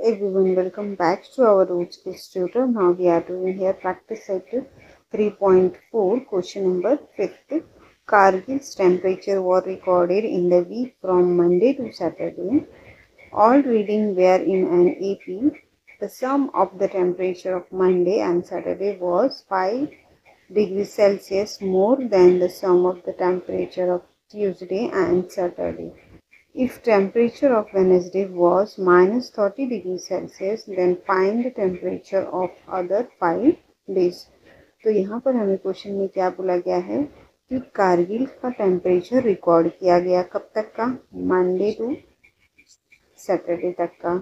Everyone, welcome back to our Roots Kids Tutor. Now we are doing here practice set 3.4, question number 5th. Kargil's temperature was recorded in the week from Monday to Saturday. All reading were in an AP. The sum of the temperature of Monday and Saturday was 5 degrees Celsius more than the sum of the temperature of Tuesday and Saturday. If temperature of Wednesday was minus 30 degrees Celsius, then find the temperature of other 5 days. तो यहाँ पर हमें question में क्या बोला गया है कि कारगिल का टेम्परेचर रिकॉर्ड किया गया कब तक का, मंडे टू सैटरडे तक का,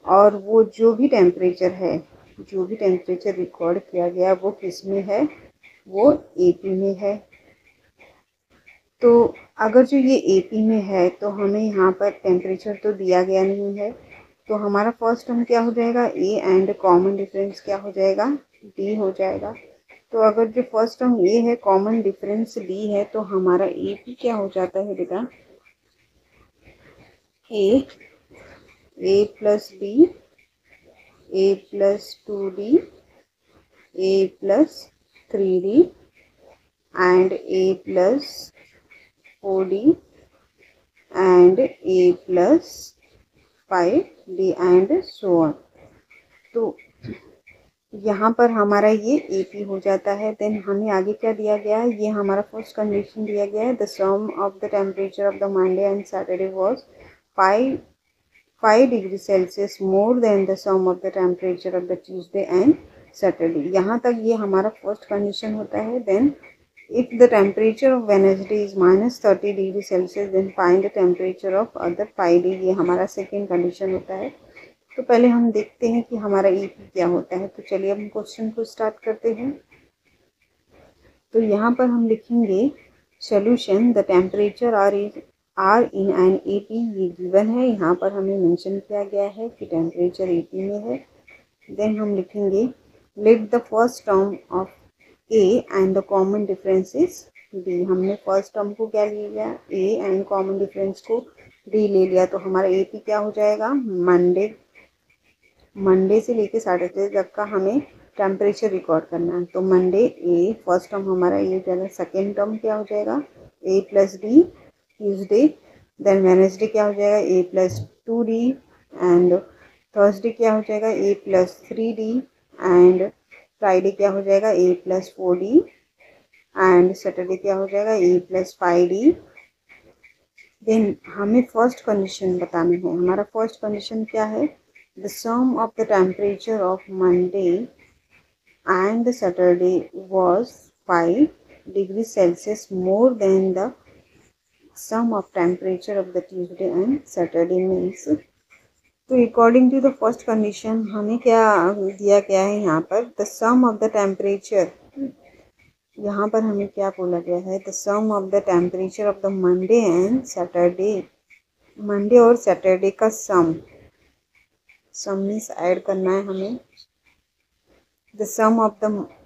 और वो जो भी टेम्परेचर रिकॉर्ड किया गया वो किस में है, वो एपी में है। तो अगर जो ये एपी में है तो हमें यहाँ पर टेम्परेचर तो दिया गया नहीं है, तो हमारा फर्स्ट टर्म क्या हो जाएगा, ए एंड कॉमन डिफरेंस क्या हो जाएगा, डी हो जाएगा। तो अगर जो फर्स्ट टर्म ए है, कॉमन डिफरेंस डी है, तो हमारा एपी क्या हो जाता है बेटा, A plus D, A plus 2d, A plus 3d and A plus 4d and a plus 5d and so on। तो यहाँ पर हमारा ये AP हो जाता है। देन हमें आगे क्या दिया गया है, ये हमारा फर्स्ट कंडीशन दिया गया है, the sum of the temperature of the Monday and Saturday was 5 degree Celsius more than the sum of the temperature of the Tuesday and Saturday. यहाँ तक ये हमारा फर्स्ट कंडीशन होता है। Then if the temperature of Wednesday is minus 30 degree Celsius, then find the temperature of other 5 days। ये हमारा second condition होता है। तो पहले हम देखते हैं कि हमारा EP क्या होता है। तो चलिए हम क्वेश्चन को स्टार्ट करते हैं। तो यहाँ पर हम लिखेंगे solution, the temperature are in an AP, ये गिवन है, यहाँ पर हमें मेंशन किया गया है कि टेम्परेचर AP में है। देन हम लिखेंगे let the first term of A and the common difference is D। हमने फर्स्ट टर्म को क्या ले लिया, A एंड कॉमन डिफरेंस को D ले लिया। तो हमारा AP क्या हो जाएगा, मंडे से लेके सैटरडे तक का हमें टेम्परेचर रिकॉर्ड करना है। तो मंडे A, फर्स्ट टर्म हमारा ये हो जाएगा। सेकेंड टर्म क्या हो जाएगा, A plus D Tuesday. Then Wednesday क्या हो जाएगा, A plus 2D and Thursday क्या हो जाएगा, A plus 3D and Friday क्या हो जाएगा, A plus 4D and Saturday क्या हो जाएगा, A प्लस 5D। देन हमें फर्स्ट कंडीशन बतानी है। हमारा फर्स्ट कंडीशन क्या है, the sum of the temperature of Monday and Saturday was 5 degree Celsius more than the sum of temperature of the Tuesday and Saturday. Means तो according to the first condition हमें क्या दिया गया है, यहाँ पर the sum of the temperature, यहाँ पर हमें क्या बोला गया है, the sum of the temperature of the Monday and Saturday, Monday और सैटरडे का सम मीन्स ऐड करना है हमें। The sum of the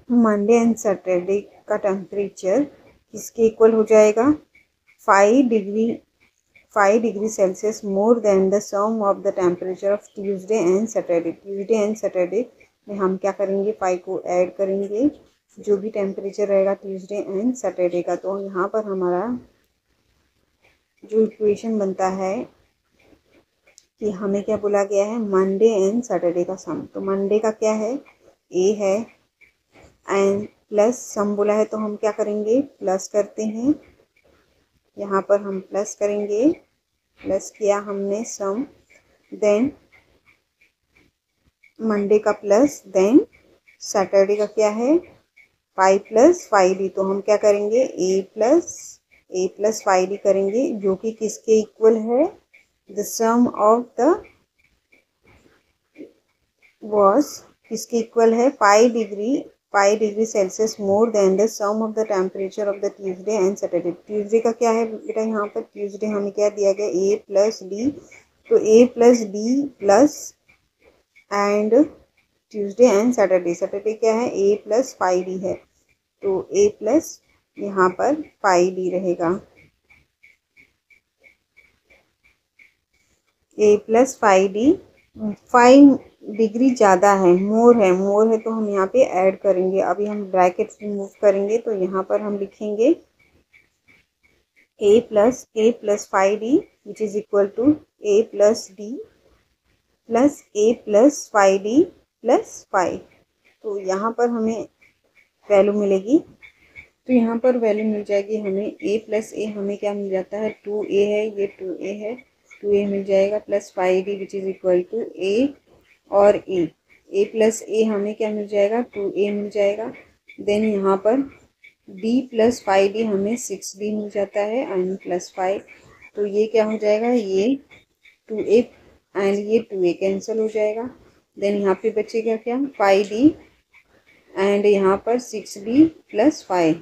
Monday and Saturday का टेम्परेचर किसके इक्वल हो जाएगा, 5 degree Celsius more than the sum of the temperature of Tuesday and Saturday. Tuesday and Saturday में हम क्या करेंगे, 5 को ऐड करेंगे, जो भी टेम्परेचर रहेगा ट्यूसडे एंड सैटरडे का। तो यहाँ पर हमारा जो इक्वेशन बनता है कि हमें क्या बोला गया है, मंडे एंड सैटरडे का सम। तो मंडे का क्या है, A है एंड प्लस सम बोला है, तो हम क्या करेंगे, प्लस करते हैं। यहाँ पर हम प्लस करेंगे, प्लस किया हमने सम, देन मंडे का प्लस, देन सैटरडे का क्या है, 5 प्लस 5D। तो हम क्या करेंगे, A प्लस 5D करेंगे, जो कि किसके इक्वल है, the sum of the was किसके इक्वल है, 5 degree Celsius more than the sum of the temperature of the Tuesday and Saturday. Tuesday का क्या है बेटा, यहाँ पर ट्यूसडे हमें क्या दिया गया, A प्लस D। तो A plus D plus and Tuesday and Saturday क्या है, A प्लस 5D है। तो A प्लस यहाँ पर 5D रहेगा, A प्लस 5D 5 डिग्री ज़्यादा है, मोर है तो हम यहाँ पे ऐड करेंगे। अभी हम ब्रैकेट रिमूव करेंगे तो यहाँ पर हम लिखेंगे a plus 5d which is equal to a plus d plus a plus 5d plus 5। तो यहाँ पर हमें वैल्यू मिलेगी, तो यहाँ पर वैल्यू मिल जाएगी हमें a प्लस ए, हमें क्या मिल जाता है 2a है, ये 2a है, 2a मिल जाएगा plus 5d which is equal to a और a प्लस ए हमें क्या मिल जाएगा 2a मिल जाएगा। देन यहाँ पर d प्लस 5d हमें 6d मिल जाता है एंड प्लस 5। तो ये क्या हो जाएगा, ये 2a एंड ये 2a कैंसिल हो जाएगा। देन यहाँ पे बचेगा क्या 5d एंड यहाँ पर 6d प्लस 5।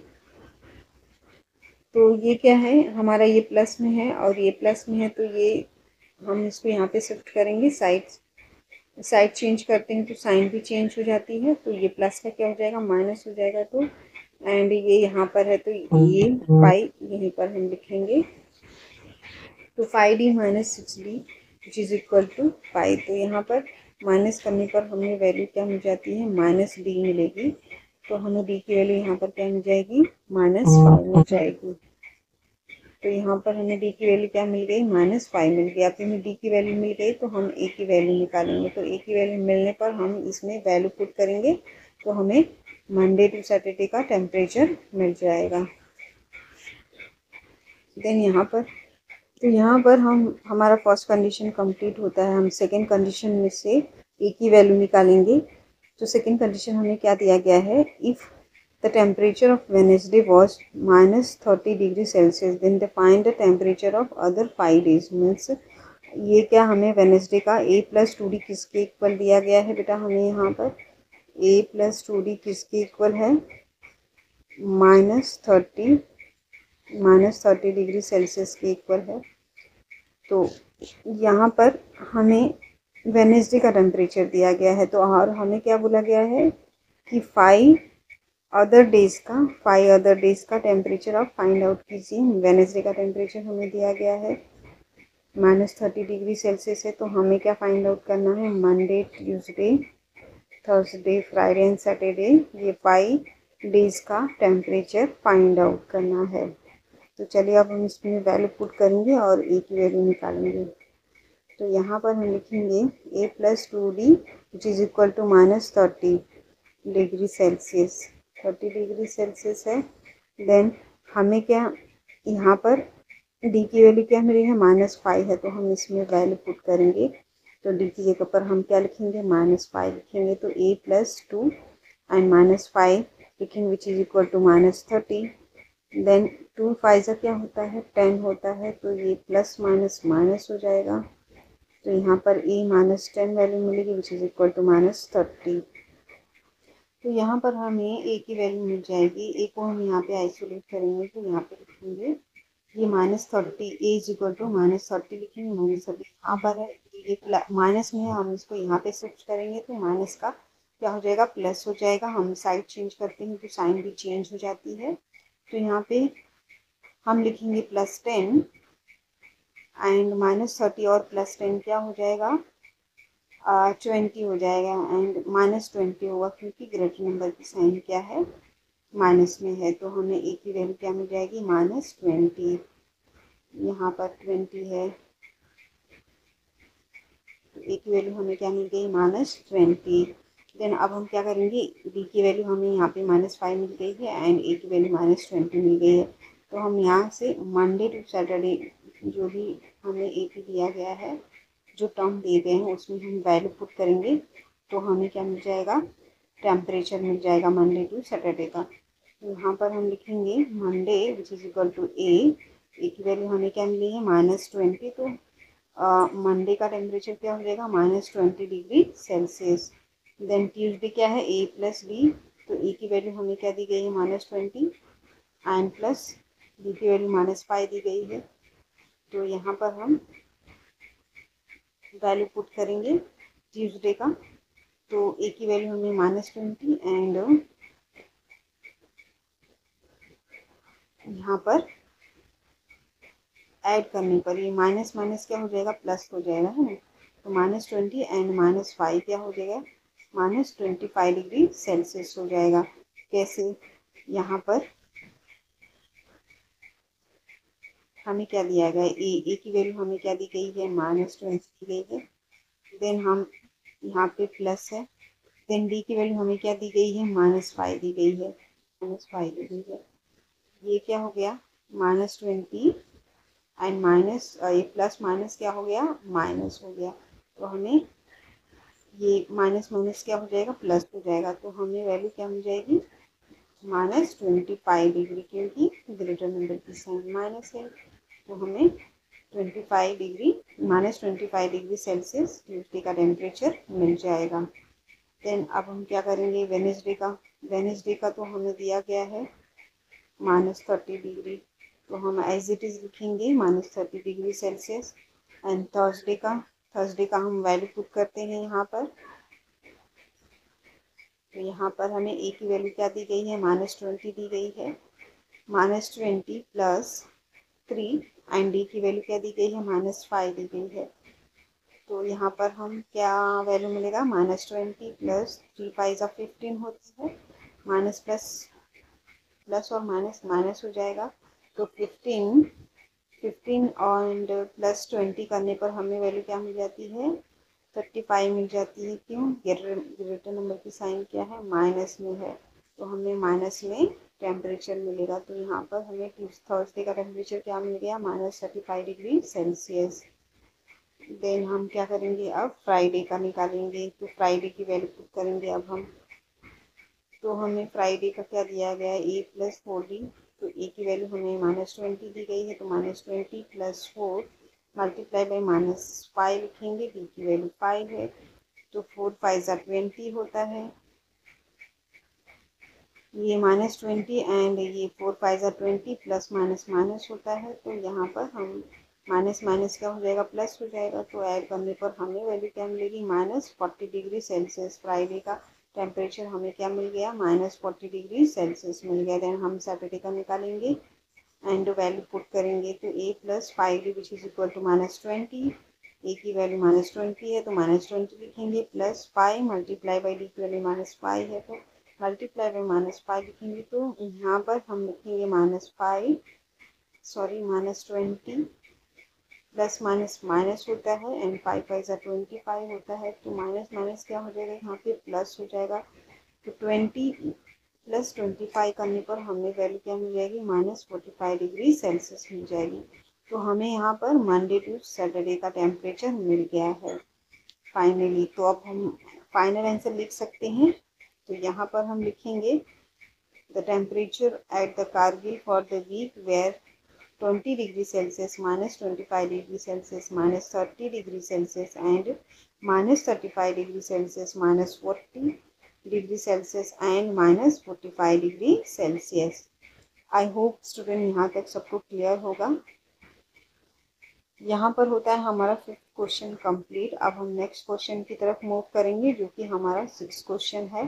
तो ये क्या है हमारा, ये प्लस में है और ये प्लस में है, तो ये हम इसको यहाँ पे शिफ्ट करेंगे, साइड चेंज करते हैं तो साइन भी चेंज हो जाती है। तो ये प्लस का क्या हो जाएगा माइनस हो जाएगा। तो एंड ये यहाँ पर है तो ये 5 यहीं पर हम लिखेंगे। तो 5d minus 6d which is equal to 5। तो यहाँ पर माइनस करने पर हमें वैल्यू क्या मिल जाती है माइनस d मिलेगी। तो हमें d की वैल्यू यहाँ पर क्या मिल जाएगी -5 मिल जाएगी। तो यहाँ पर हमें d की वैल्यू क्या मिल गई -5 मिल गई। अब हमें d की वैल्यू मिल गई तो हम a की वैल्यू निकालेंगे। तो a की वैल्यू मिलने पर हम इसमें वैल्यू पुट करेंगे तो हमें मंडे टू सैटरडे का टेम्परेचर मिल जाएगा। देन यहाँ पर हम हमारा फर्स्ट कंडीशन कंप्लीट होता है। हम सेकंड कंडीशन में से a की वैल्यू निकालेंगे। तो सेकंड कंडीशन हमें क्या दिया गया है, if the temperature of Wednesday was -30 degree Celsius then define the temperature of other 5 days। Means ये क्या हमें वेनेसडे का a प्लस 2d किसके इक्वल दिया गया है बेटा, हमें यहाँ पर a प्लस 2d किसके इक्वल है -30 डिग्री सेल्सियस के इक्वल है। तो यहाँ पर हमें वेनेसडे का टेम्परेचर दिया गया है, तो और हमें क्या बोला गया है कि 5 अदर डेज का टेम्परेचर आप फाइंड आउट कीजिए। वेनेसडे का टेम्परेचर हमें दिया गया है -30 डिग्री सेल्सियस है। तो हमें क्या फाइंड आउट करना है, Monday Tuesday Thursday Friday and Saturday, ये 5 डेज का टेम्परेचर फाइंड आउट करना है। तो चलिए अब हम इसमें वैल्यू पुट करेंगे और ए की वैल्यू निकालेंगे। तो यहाँ पर हम लिखेंगे a plus 2d which is equal to -30 degree Celsius, 30 degree Celsius है। देन हमें क्या यहाँ पर d की वैल्यू क्या मिली है -5 है, तो हम इसमें वैल्यू पुट करेंगे। तो d की जगह पर हम क्या लिखेंगे -5 लिखेंगे। तो a प्लस 2 एंड -5 लिखेंगे which is equal to -30। Then 2 5 से क्या होता है 10 होता है, तो ये प्लस माइनस माइनस हो जाएगा। तो यहाँ पर a -10 वैल्यू मिलेगी विच इज़ इक्वल टू -30। तो यहाँ पर हमें a की वैल्यू मिल जाएगी। a को हम यहाँ पे आइसोलेट करेंगे तो यहाँ पे लिखेंगे ये -30, a इज इक्वल टू -30 लिखेंगे, -30 यहाँ पर है, ये माइनस में है, हम इसको यहाँ पे शिफ्ट करेंगे तो माइनस का क्या हो जाएगा प्लस हो जाएगा। हम साइड चेंज करते हैं तो साइन भी चेंज हो जाती है। तो यहाँ पे हम लिखेंगे +10 एंड -30 और +10 क्या हो जाएगा 20 हो जाएगा एंड -20 होगा क्योंकि ग्रेटर नंबर की साइन क्या है माइनस में है। तो हमें a की वैल्यू क्या मिल जाएगी -20, यहाँ पर 20 है तो a की वैल्यू हमें क्या मिल गई -20। देन अब हम क्या करेंगे, b की वैल्यू हमें यहाँ पे -5 मिल गई है एंड a की वैल्यू -20 मिल गई है। तो हम यहाँ से मंडे टू सैटरडे जो भी हमें a की दिया गया है, जो टर्म दिए गए हैं उसमें हम वैल्यू पुट करेंगे तो हमें क्या मिल जाएगा टेम्परेचर मिल जाएगा मंडे टू सैटरडे का। तो यहाँ पर हम लिखेंगे Monday which is equal to A की वैल्यू हमें क्या मिली है -20। तो मंडे का टेम्परेचर क्या हो जाएगा -20 डिग्री सेल्सियस। देन ट्यूसडे क्या है a प्लस b, तो a की वैल्यू हमें क्या दी गई है -20 एंड प्लस b की वैल्यू -5 दी गई है। तो यहाँ पर हम वैल्यू पुट करेंगे ट्यूसडे का। तो a की वैल्यू हमें -20 एंड यहाँ पर ऐड करने पर ये माइनस माइनस क्या हो जाएगा प्लस हो जाएगा, है ना। तो -20 एंड -5 क्या हो जाएगा, -25 डिग्री सेल्सियस हो जाएगा। कैसे, यहाँ पर हमें क्या दिया गया है, ए की वैल्यू हमें क्या दी गई है, -20 दी गई है। देन हम यहाँ पे प्लस है, देन डी की वैल्यू हमें क्या दी गई है, -5 दी गई है, -5 दी गई है। ये क्या हो गया, -20 एंड माइनस, ये प्लस माइनस क्या हो गया, माइनस हो गया। तो हमें ये माइनस माइनस क्या हो जाएगा, प्लस हो जाएगा। तो हमें वैल्यू क्या हो जाएगी, -25 डिग्री, क्योंकि ग्रेटर नंबर की साइन माइनस है। तो हमें 25 डिग्री, -25 डिग्री सेल्सियस ट्यूसडे का टेम्परेचर मिल जाएगा। देन अब हम क्या करेंगे, वेडनेसडे का। वेडनेसडे का तो हमें दिया गया है -30 डिग्री, तो हम एज इट इज़ लिखेंगे -30 डिग्री सेल्सियस। एंड थर्सडे का हम वैल्यू पुट करते हैं यहाँ पर। तो यहाँ पर हमें ए की वैल्यू क्या दी गई है, -20 दी गई है, -20 प्लस 3 एंड डी की वैल्यू क्या दी गई है, -5 दी गई है। तो यहाँ पर हम क्या वैल्यू मिलेगा, -20 प्लस 3 5 15 होता है, माइनस प्लस और माइनस माइनस हो जाएगा। तो 15 एंड प्लस 20 करने पर हमें वैल्यू क्या मिल जाती है, 35 मिल जाती है। क्यों, ग्रेटर नंबर की साइन क्या है, माइनस में है, तो हमें माइनस में टेम्परेचर मिलेगा। तो यहाँ पर हमें थर्सडे का टेम्परेचर क्या मिल गया, -35 डिग्री सेल्सियस। देन हम क्या करेंगे, अब फ्राइडे का निकालेंगे। तो फ्राइडे की वैल्यू पुट करेंगे अब हम। तो हमें फ्राइडे का क्या दिया गया है, ए प्लस 4D। तो ए की वैल्यू हमें -20 दी गई है, तो -20 प्लस 4 मल्टीप्लाई बाई -5 लिखेंगे, डी की वैल्यू 5 है। तो 4 5 20 होता है, ये -20 एंड ये 4 5 20 प्लस माइनस माइनस होता है। तो यहाँ पर हम माइनस माइनस क्या हो जाएगा, प्लस हो जाएगा। तो ऐड करने पर हमें वैल्यू क्या मिलेगी, -40 डिग्री सेल्सियस। फ्राइडे का टेम्परेचर हमें क्या मिल गया, -40 डिग्री सेल्सियस मिल गया। देन हम सैटरडे का निकालेंगे एंड वैल्यू पुट करेंगे। तो A plus 5D which is equal to -20, A की वैल्यू -20 है, तो -20 लिखेंगे, प्लस 5 मल्टीप्लाई बाई डी की वैल्यू -5 है, तो मल्टीप्लाई बाई -5 लिखेंगे। तो यहाँ पर हम लिखेंगे -5 सॉरी -20 प्लस माइनस माइनस होता है एंड 5 5 25 होता है। तो माइनस माइनस क्या हो जाएगा, यहाँ पे प्लस हो जाएगा। तो 20 प्लस 25 करने पर हमें वैल्यू क्या मिल जाएगी, -45 डिग्री सेल्सियस मिल जाएगी। तो हमें यहाँ पर मंडे टू सैटरडे का टेम्परेचर मिल गया है फाइनली। तो अब हम फाइनल आंसर लिख सकते हैं। तो यहाँ पर हम लिखेंगे the temperature at the Kargil for the week where 20 degree Celsius, -25 degree Celsius, -30 degree Celsius and -35 degree Celsius, -40 degree Celsius and -45 degree Celsius. I hope student यहाँ तक सबको क्लियर होगा। यहाँ पर होता है हमारा 5th क्वेश्चन कंप्लीट। अब हम नेक्स्ट क्वेश्चन की तरफ मूव करेंगे जो कि हमारा 6th क्वेश्चन है।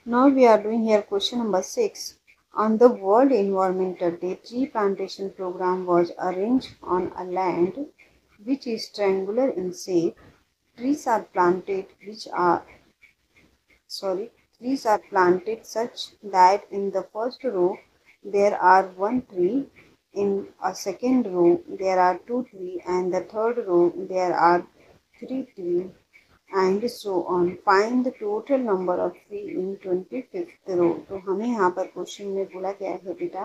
Now we are doing here question number 6. On the World Environmental Day, tree plantation program was arranged on a land which is triangular in shape. Trees are planted such that in the first row there are 1 tree, in a second row there are 2 trees, and the third row there are 3 trees. And so on, find the total number of tree in 25th row. तो हमें यहाँ पर question में बोला गया है बेटा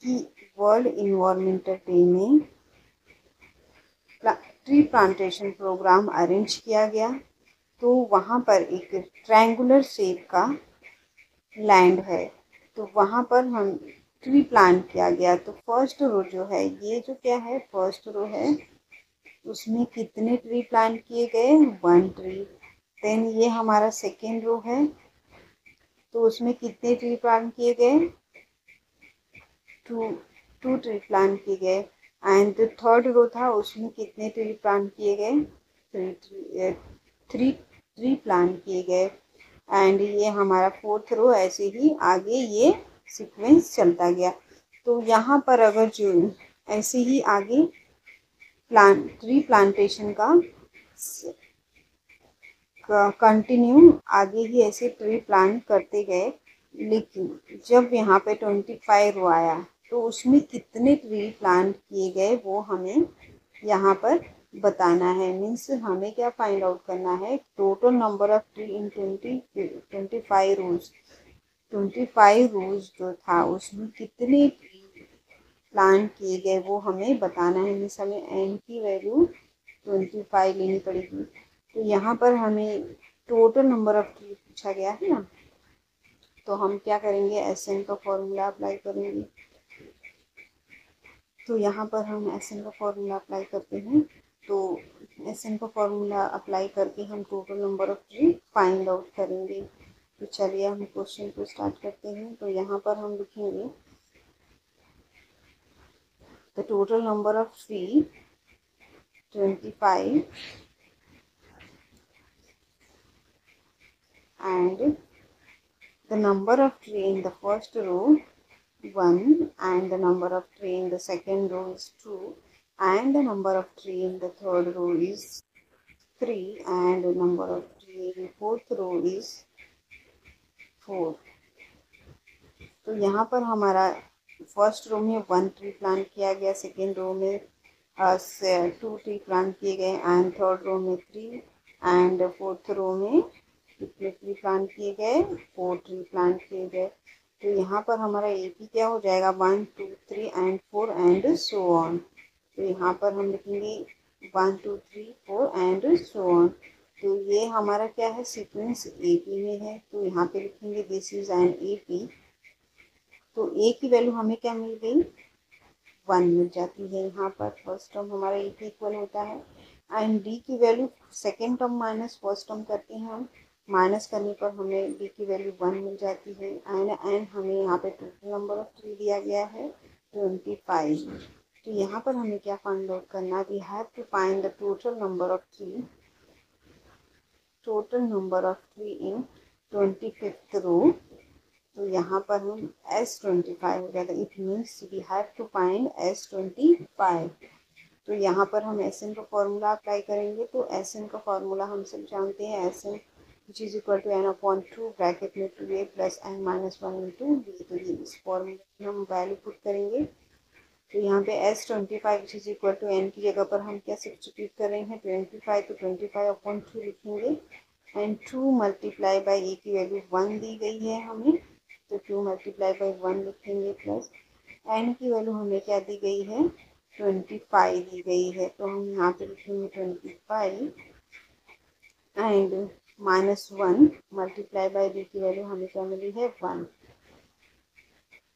कि वर्ल्ड इन्वायरमेंटल डे में ट्री प्लांटेशन प्रोग्राम अरेंज किया गया। तो वहाँ पर एक ट्रायंगुलर शेप का लैंड है, तो वहाँ पर हम ट्री प्लांट किया गया। तो फर्स्ट रो जो है, ये जो क्या है, फर्स्ट रो है, उसमें कितने ट्री प्लांट किए गए, 1 ट्री। देन ये हमारा सेकेंड रो है, तो उसमें कितने ट्री प्लांट किए गए, 2 ट्री प्लांट किए गए। एंड जो थर्ड रो था उसमें कितने ट्री प्लांट किए गए, 3 ट्री प्लांट किए गए। एंड ये हमारा 4th रो, ऐसे ही आगे ये सीक्वेंस चलता गया। तो यहाँ पर अगर जो ऐसे ही आगे ट्री प्लांटेशन का कंटिन्यू आगे ही ऐसे ट्री प्लांट करते गए। लेकिन जब यहाँ पे 25 रो आया तो उसमें कितने ट्री प्लांट किए गए वो हमें यहाँ पर बताना है। मीन्स हमें क्या फाइंड आउट करना है, total number of tree in 25 रोज। 25 रोज जो था उसमें कितने ट्री प्लांट किए गए वो हमें बताना है। मीन्स हमें एन की वैल्यू 25 लेनी पड़ेगी। तो यहाँ पर हमें टोटल नंबर ऑफ ट्री पूछा गया है ना, तो हम क्या करेंगे, एस एन का फॉर्मूला अप्लाई करेंगे। तो यहाँ पर हम एस एन का फॉर्मूला अप्लाई करते हैं। तो एस एन का फॉर्मूला अप्लाई करके हम total number of tree find out करेंगे। तो चलिए हम क्वेश्चन को स्टार्ट करते हैं। तो यहाँ पर हम लिखेंगे the total number of tree 25 and the number of tree in the first row 1 and the number of tree in the second row is 2 and the number of tree in the third row is 3 and the number of tree in the fourth row is 4। तो यहाँ पर हमारा first row में 1 tree plant किया गया, second row में 2 tree plant किए गए एंड थर्ड रो में 3 एंड फोर्थ रो में कितने ट्री प्लांट किए गए, 4 ट्री प्लांट किए गए। तो यहाँ पर हमारा एक ही क्या हो जाएगा, 1 2 3 एंड 4 एंड सो ऑन। तो यहाँ पर हम लिखेंगे 1 2 3 4 एंड सो ऑन। तो ये हमारा क्या है, सीक्वेंस एपी में है। तो यहाँ पे लिखेंगे दिस इज एन एपी। तो ए की वैल्यू हमें क्या मिल गई, 1 मिल जाती है। यहाँ पर फर्स्ट टर्म हमारा ए की इक्वल होता है एंड डी की value second term minus first term करते हैं हम। माइनस करने पर हमें डी की वैल्यू 1 मिल जाती है एंड हमें यहाँ पे टोटल नंबर ऑफ ट्री दिया गया है 25। तो यहाँ पर हमें क्या फाइंड आउट करना है, we have to find the total number of tree, total number of tree in 25th row. तो यहाँ पर हम S25 हो जाएगा। It means we have to find S25। तो यहाँ पर हम एस एन का फॉर्मूला अप्लाई करेंगे। तो एस एन का फॉर्मूला हम सब जानते हैं, S N which is equal to N upon 2 bracket में 2a plus N minus 1 into B. तो ये इस फॉर्मूले में हम वैल्यू पुट करेंगे। तो यहाँ पे S25 which is equal to N की जगह पर हम क्या सब्स्टिट्यूट कर रहे हैं, 25। तो 25 अपॉन 2 लिखेंगे एंड 2 मल्टीप्लाई बाई ए की वैल्यू 1 दी गई है हमें। तो 2 मल्टीप्लाई बाई 1 लिखेंगे प्लस एन की वैल्यू हमें क्या दी गई है, 25 दी गई है। तो हम यहाँ पे लिखेंगे 25 and minus 1 multiply by D की वैल्यू हमें क्या मिली है, 1।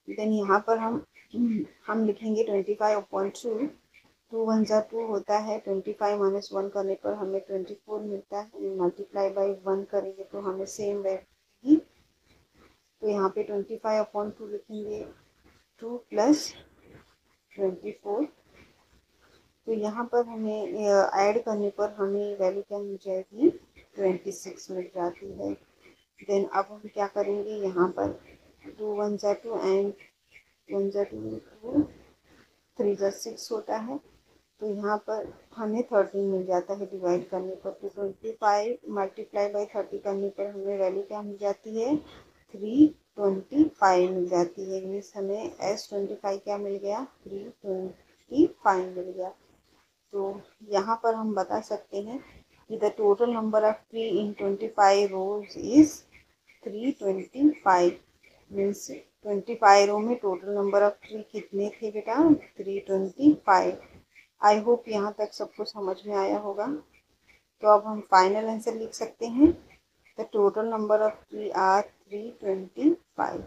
देन यहाँ पर हम लिखेंगे 25 अपॉन 2। 2 1 जा 2 होता है, 25 माइनस 1 करने पर हमें 24 मिलता है। मल्टीप्लाई बाई 1 करेंगे तो हमें सेम वैल्यू। तो यहाँ पे 25 अपॉन 2 लिखेंगे, 2 प्लस 24। तो यहाँ पर हमें ऐड करने पर हमें वैल्यू क्या मिल जाएगी, 26 मिल जाती है। देन अब हम क्या करेंगे, यहाँ पर 2 1 जा 2 एंड 1 जा 2 3 जा 6 होता है। तो यहाँ पर हमें 13 मिल जाता है डिवाइड करने पर। तो 25 मल्टीप्लाई बाई 30 करने पर हमें वैल्यू क्या मिल जाती है, 325 मिल जाती है। मीन्स हमें S25 क्या मिल गया, 325 मिल गया। तो यहाँ पर हम बता सकते हैं कि the total number of tree in 25 rows is 325। Means 25 row में टोटल नंबर ऑफ ट्री कितने थे बेटा, 325। आई होप यहाँ तक सबको समझ में आया होगा। तो अब हम फाइनल आंसर लिख सकते हैं, the total number of tree are 325।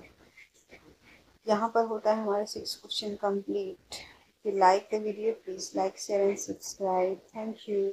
यहाँ पर होता है हमारा 6 question complete. If you like the video, please like, share and subscribe. Thank you.